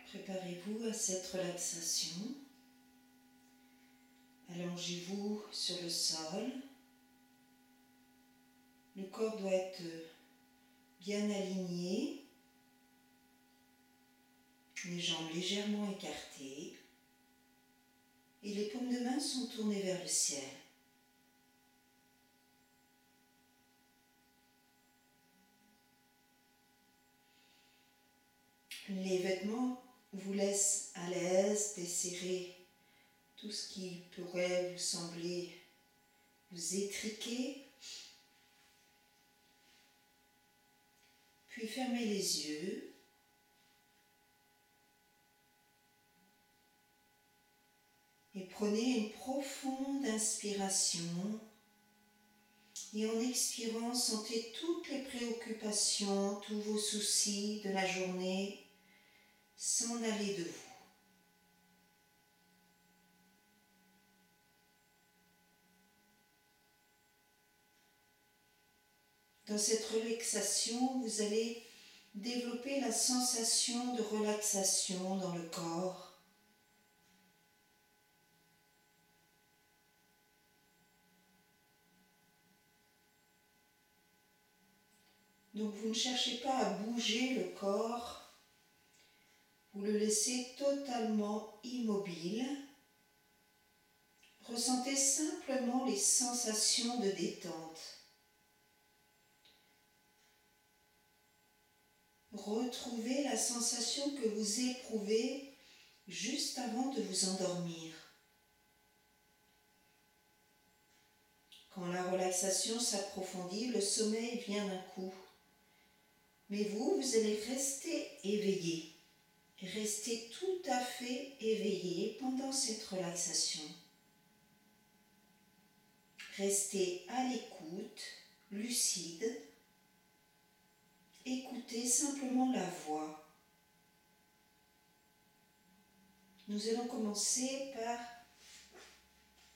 Préparez-vous à cette relaxation. Allongez-vous sur le sol. Le corps doit être bien aligné. Les jambes légèrement écartées. Et les paumes de main sont tournées vers le ciel. Les vêtements vous laissent à l'aise desserrer tout ce qui pourrait vous sembler vous étriquer. Puis fermez les yeux. Et prenez une profonde inspiration. Et en expirant, sentez toutes les préoccupations, tous vos soucis de la journée s'en aller de vous. Dans cette relaxation, vous allez développer la sensation de relaxation dans le corps. Donc vous ne cherchez pas à bouger le corps, vous le laissez totalement immobile. Ressentez simplement les sensations de détente. Retrouvez la sensation que vous éprouvez juste avant de vous endormir. Quand la relaxation s'approfondit, le sommeil vient d'un coup. Mais vous allez rester éveillé. Restez tout à fait éveillé pendant cette relaxation. Restez à l'écoute, lucide. Écoutez simplement la voix. Nous allons commencer par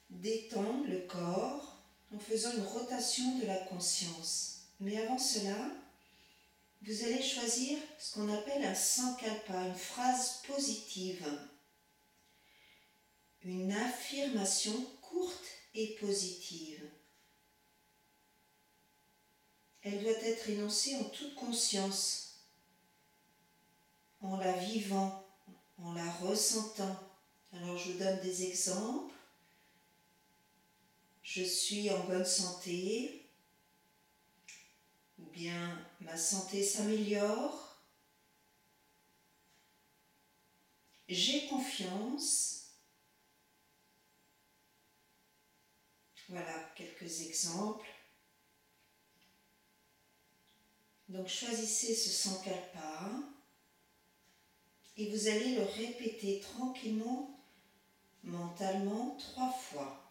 détendre le corps en faisant une rotation de la conscience. Mais avant cela, vous allez choisir ce qu'on appelle un sankalpa, une phrase positive. Une affirmation courte et positive. Elle doit être énoncée en toute conscience, en la vivant, en la ressentant. Alors je vous donne des exemples. Je suis en bonne santé, ou bien ma santé s'améliore. J'ai confiance. Voilà quelques exemples. Donc choisissez ce sankalpa et vous allez le répéter tranquillement, mentalement, 3 fois.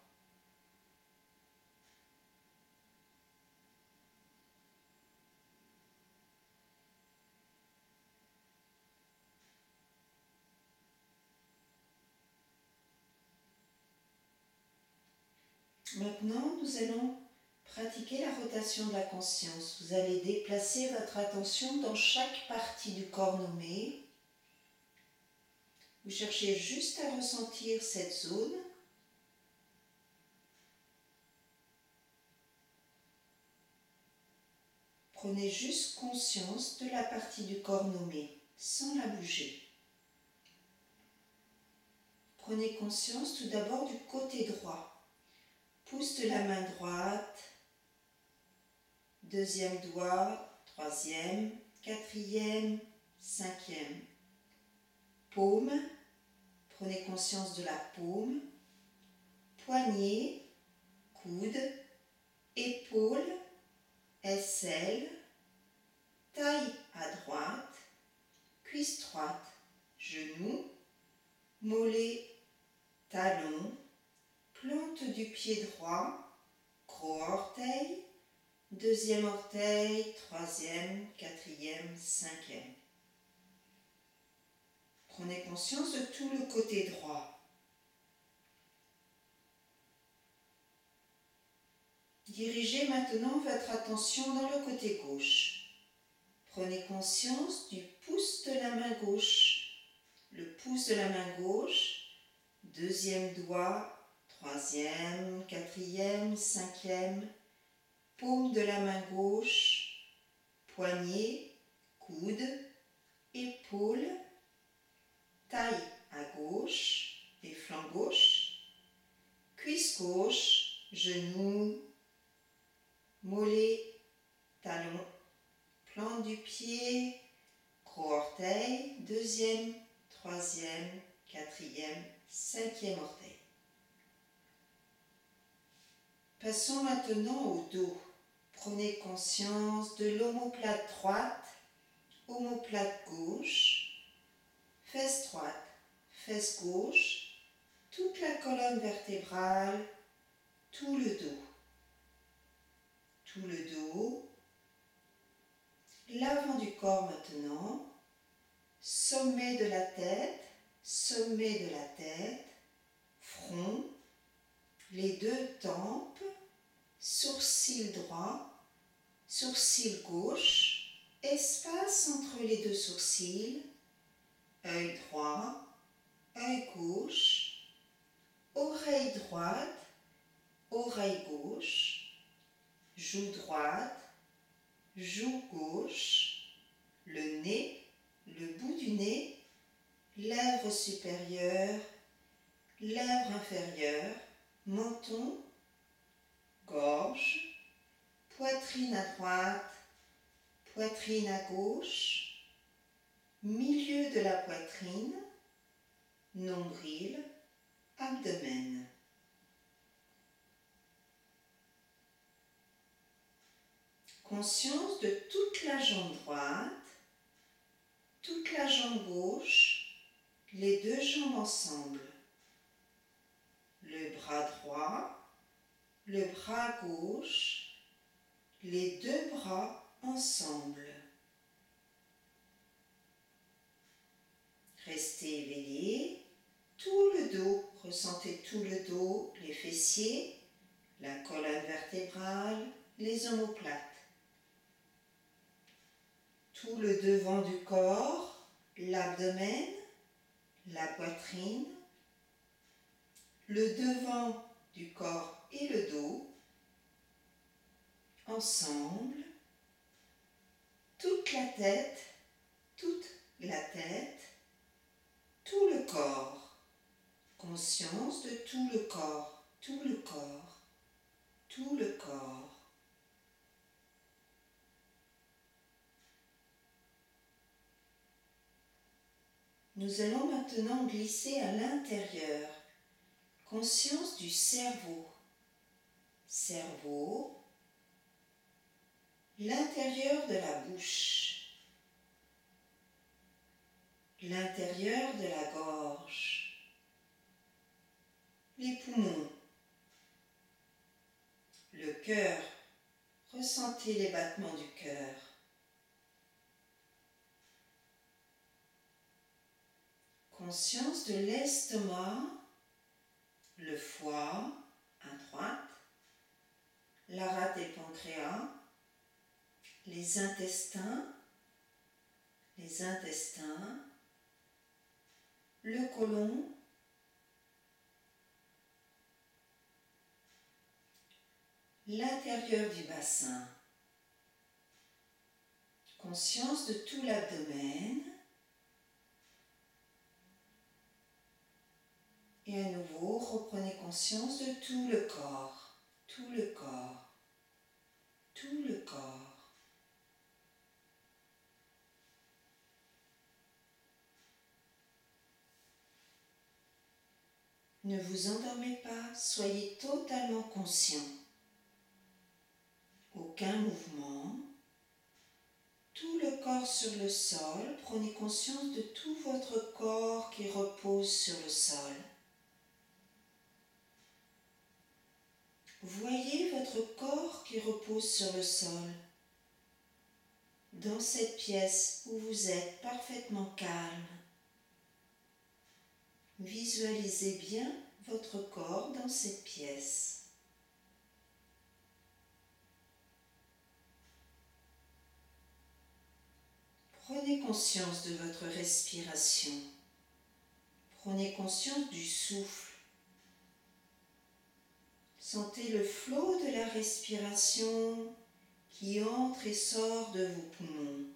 Maintenant, nous allons pratiquer la rotation de la conscience. Vous allez déplacer votre attention dans chaque partie du corps nommé. Vous cherchez juste à ressentir cette zone. Prenez juste conscience de la partie du corps nommée, sans la bouger. Prenez conscience tout d'abord du côté droit. Pouce de la main droite, deuxième doigt, troisième, quatrième, cinquième. Paume, prenez conscience de la paume. Poignet, coude, épaule, aisselle, taille à droite, cuisse droite, genou, mollet, talon, plante du pied droit, gros orteil, deuxième orteil, troisième, quatrième, cinquième. Prenez conscience de tout le côté droit. Dirigez maintenant votre attention dans le côté gauche. Prenez conscience du pouce de la main gauche, le pouce de la main gauche, deuxième doigt, troisième, quatrième, cinquième, paume de la main gauche, poignet, coude, épaule, taille à gauche et flanc gauche, cuisse gauche, genou, mollet, talon, plante du pied, gros orteil, deuxième, troisième, quatrième, cinquième orteil. Passons maintenant au dos. Prenez conscience de l'omoplate droite, omoplate gauche, fesse droite, fesse gauche, toute la colonne vertébrale, tout le dos. Tout le dos, l'avant du corps maintenant, sommet de la tête, front, les deux tempes, sourcil droit, sourcil gauche, espace entre les deux sourcils, œil droit, œil gauche, oreille droite, oreille gauche, joue droite, joue gauche, le nez, le bout du nez, lèvres supérieures, lèvres inférieures, menton, gorge, poitrine à droite, poitrine à gauche, milieu de la poitrine, nombril, abdomen. Conscience de toute la jambe droite, toute la jambe gauche, les deux jambes ensemble. Le bras droit, le bras gauche, les deux bras ensemble. Restez éveillé, tout le dos, ressentez tout le dos, les fessiers, la colonne vertébrale, les omoplates. Tout le devant du corps, l'abdomen, la poitrine, le devant du corps et le dos, ensemble, toute la tête, tout le corps, conscience de tout le corps, tout le corps, tout le corps. Nous allons maintenant glisser à l'intérieur, conscience du cerveau. Cerveau, l'intérieur de la bouche, l'intérieur de la gorge, les poumons, le cœur, ressentez les battements du cœur. Conscience de l'estomac, le foie à droite, la rate et pancréas, les intestins, le côlon, l'intérieur du bassin. Conscience de tout l'abdomen. Et à nouveau, reprenez conscience de tout le corps, tout le corps, tout le corps. Ne vous endormez pas, soyez totalement conscient. Aucun mouvement. Tout le corps sur le sol, prenez conscience de tout votre corps qui repose sur le sol. Voyez votre corps qui repose sur le sol. Dans cette pièce où vous êtes parfaitement calme, visualisez bien votre corps dans cette pièce. Prenez conscience de votre respiration. Prenez conscience du souffle. Sentez le flot de la respiration qui entre et sort de vos poumons.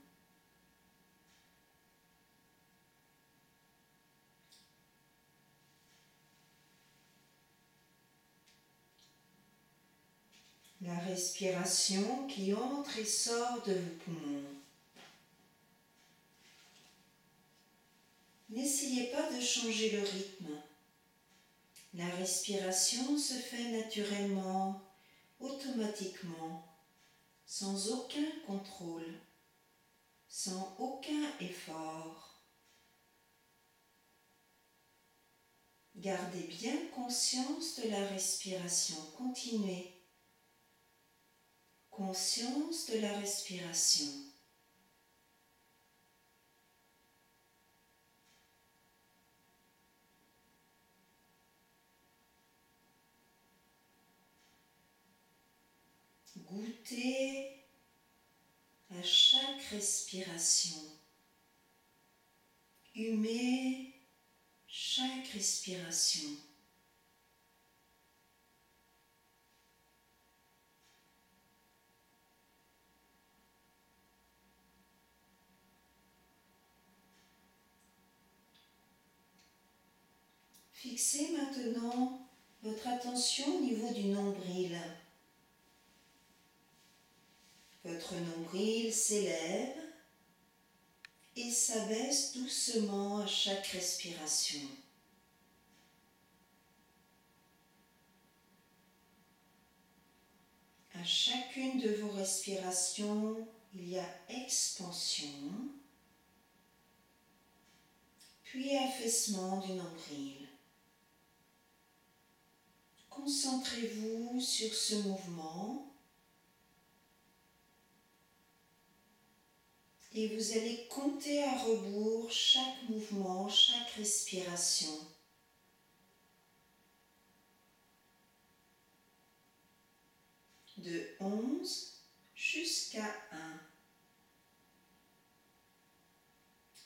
La respiration qui entre et sort de vos poumons. N'essayez pas de changer le rythme. La respiration se fait naturellement, automatiquement, sans aucun contrôle, sans aucun effort. Gardez bien conscience de la respiration. Continuez. Conscience de la respiration. Goûtez à chaque respiration. Humez chaque respiration. Fixez maintenant votre attention au niveau du nombril. Votre nombril s'élève et s'abaisse doucement à chaque respiration. À chacune de vos respirations, il y a expansion, puis affaissement du nombril. Concentrez-vous sur ce mouvement et vous allez compter à rebours chaque mouvement, chaque respiration. De 11 jusqu'à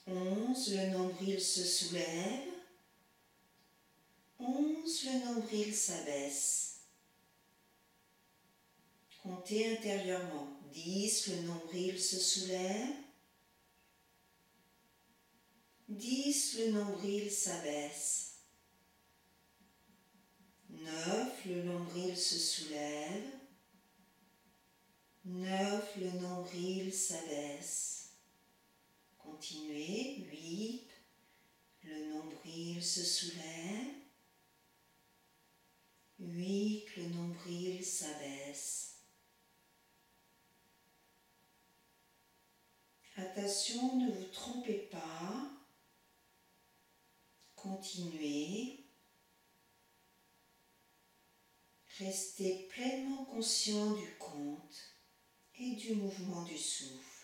1. 11, le nombril se soulève. 11, le nombril s'abaisse. Comptez intérieurement. 10, le nombril se soulève. 10, le nombril s'abaisse. 9, le nombril se soulève. 9, le nombril s'abaisse. Continuez. 8, le nombril se soulève. 8, le nombril s'abaisse. Attention, ne vous trompez pas. Continuez. Restez pleinement conscient du compte et du mouvement du souffle.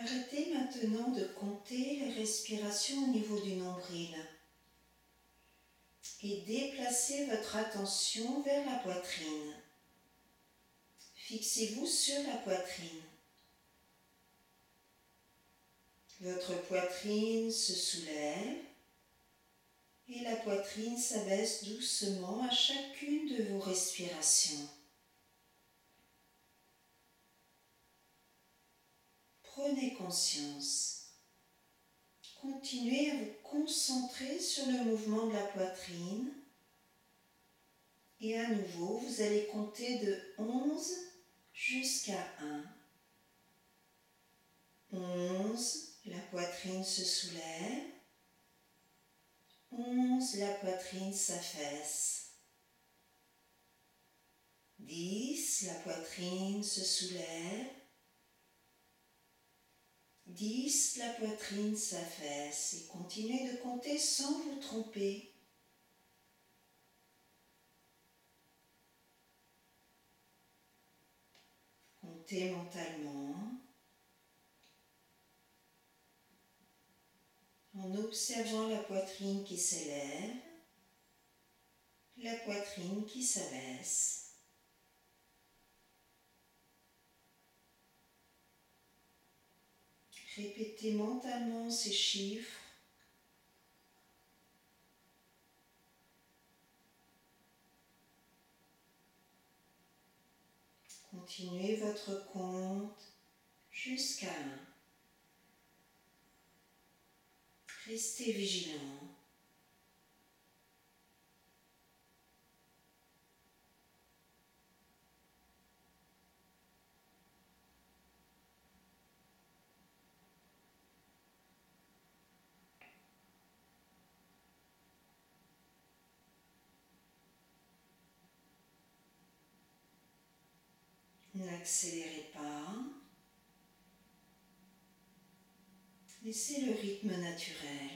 Arrêtez maintenant de compter les respirations au niveau du nombril et déplacez votre attention vers la poitrine. Fixez-vous sur la poitrine. Votre poitrine se soulève et la poitrine s'abaisse doucement à chacune de vos respirations. Prenez conscience. Continuez à vous concentrer sur le mouvement de la poitrine. Et à nouveau, vous allez compter de 11 jusqu'à 1. 11, la poitrine se soulève. 11, la poitrine s'affaisse. 10, la poitrine se soulève. 10, la poitrine s'affaisse. Et continuez de compter sans vous tromper. Écoutez mentalement en observant la poitrine qui s'élève, la poitrine qui s'abaisse. Répétez mentalement ces chiffres. Continuez votre compte jusqu'à 1. Restez vigilant. N'accélérez pas. Laissez le rythme naturel.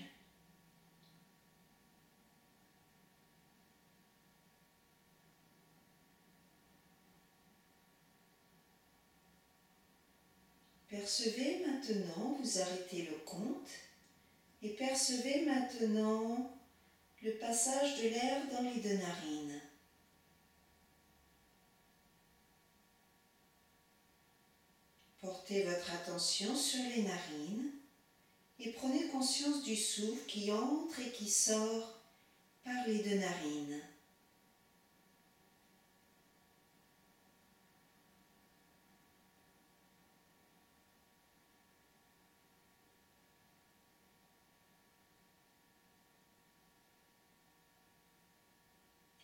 Percevez maintenant, vous arrêtez le compte et percevez maintenant le passage de l'air dans les 2 narines. Portez votre attention sur les narines et prenez conscience du souffle qui entre et qui sort par les 2 narines.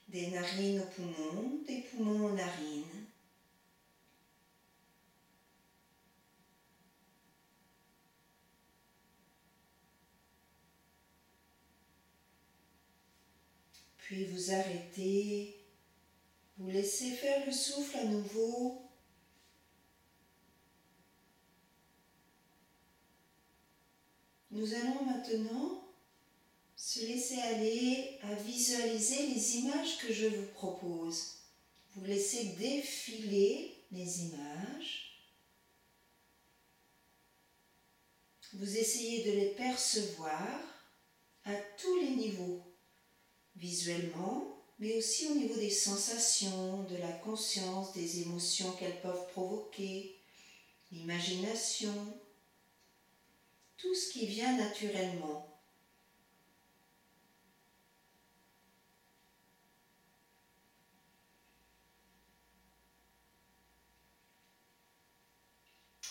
Des narines aux poumons, des poumons aux narines. Puis vous arrêtez, vous laissez faire le souffle à nouveau. Nous allons maintenant se laisser aller à visualiser les images que je vous propose. Vous laissez défiler les images. Vous essayez de les percevoir à tous les niveaux, visuellement, mais aussi au niveau des sensations, de la conscience, des émotions qu'elles peuvent provoquer, l'imagination, tout ce qui vient naturellement.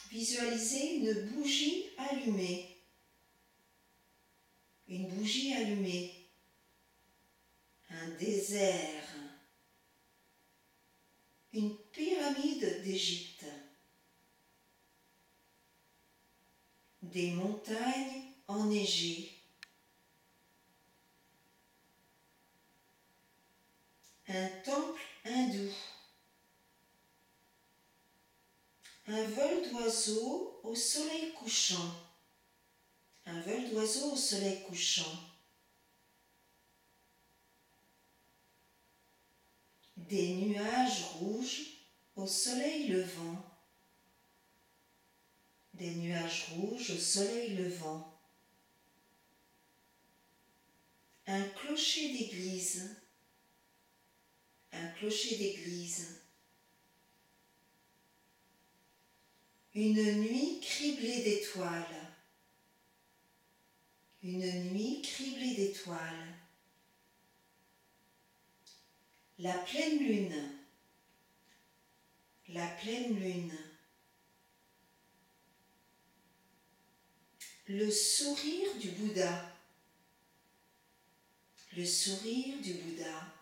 Visualisez une bougie allumée. Une bougie allumée. Un désert. Une pyramide d'Égypte. Des montagnes enneigées. Un temple hindou. Un vol d'oiseau au soleil couchant. Un vol d'oiseau au soleil couchant. Des nuages rouges au soleil levant. Des nuages rouges au soleil levant. Un clocher d'église. Un clocher d'église. Une nuit criblée d'étoiles. Une nuit criblée d'étoiles. La pleine lune. La pleine lune. Le sourire du Bouddha. Le sourire du Bouddha.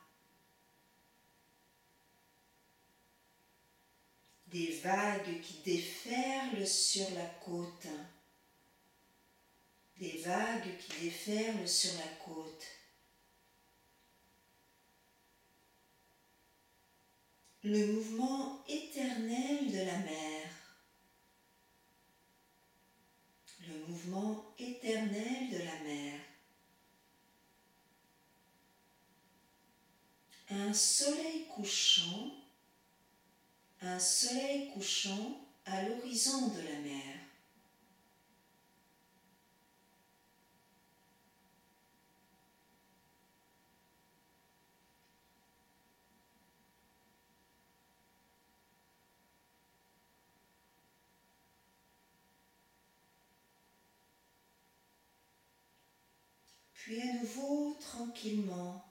Des vagues qui déferlent sur la côte. Des vagues qui déferlent sur la côte. Le mouvement éternel de la mer. Le mouvement éternel de la mer. Un soleil couchant à l'horizon de la mer. Puis à nouveau, tranquillement,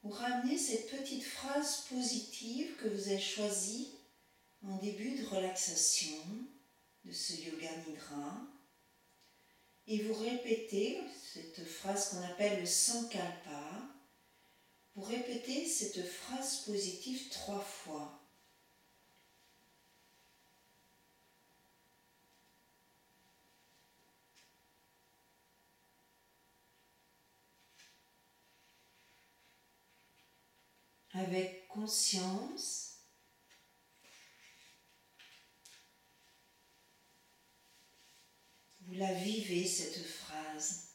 vous ramenez cette petite phrase positive que vous avez choisie en début de relaxation de ce Yoga Nidra. Et vous répétez cette phrase qu'on appelle le Sankalpa. Vous répétez cette phrase positive 3 fois. Avec conscience, vous la vivez cette phrase.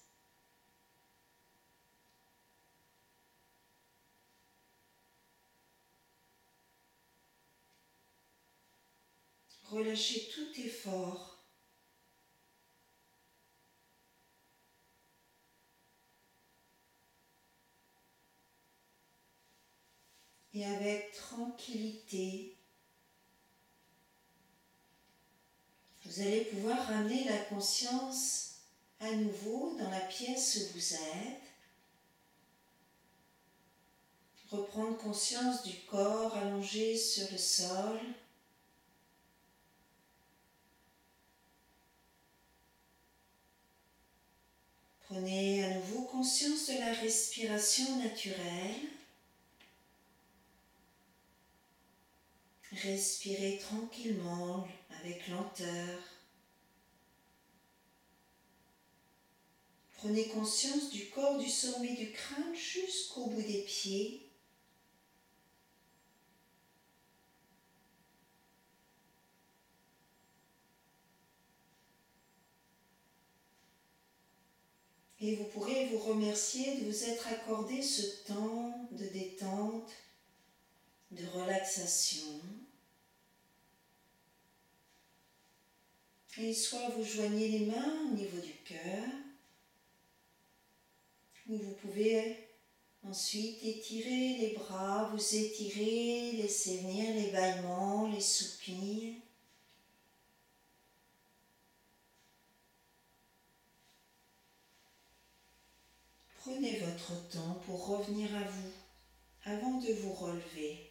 Relâchez tout effort. Et avec tranquillité, vous allez pouvoir ramener la conscience à nouveau dans la pièce où vous êtes. Reprendre conscience du corps allongé sur le sol. Prenez à nouveau conscience de la respiration naturelle. Respirez tranquillement, avec lenteur. Prenez conscience du corps du sommet du crâne jusqu'au bout des pieds. Et vous pourrez vous remercier de vous être accordé ce temps de détente, de relaxation. Et soit vous joignez les mains au niveau du cœur, ou vous pouvez ensuite étirer les bras, vous étirez, laissez venir les bâillements, les soupirs. Prenez votre temps pour revenir à vous avant de vous relever.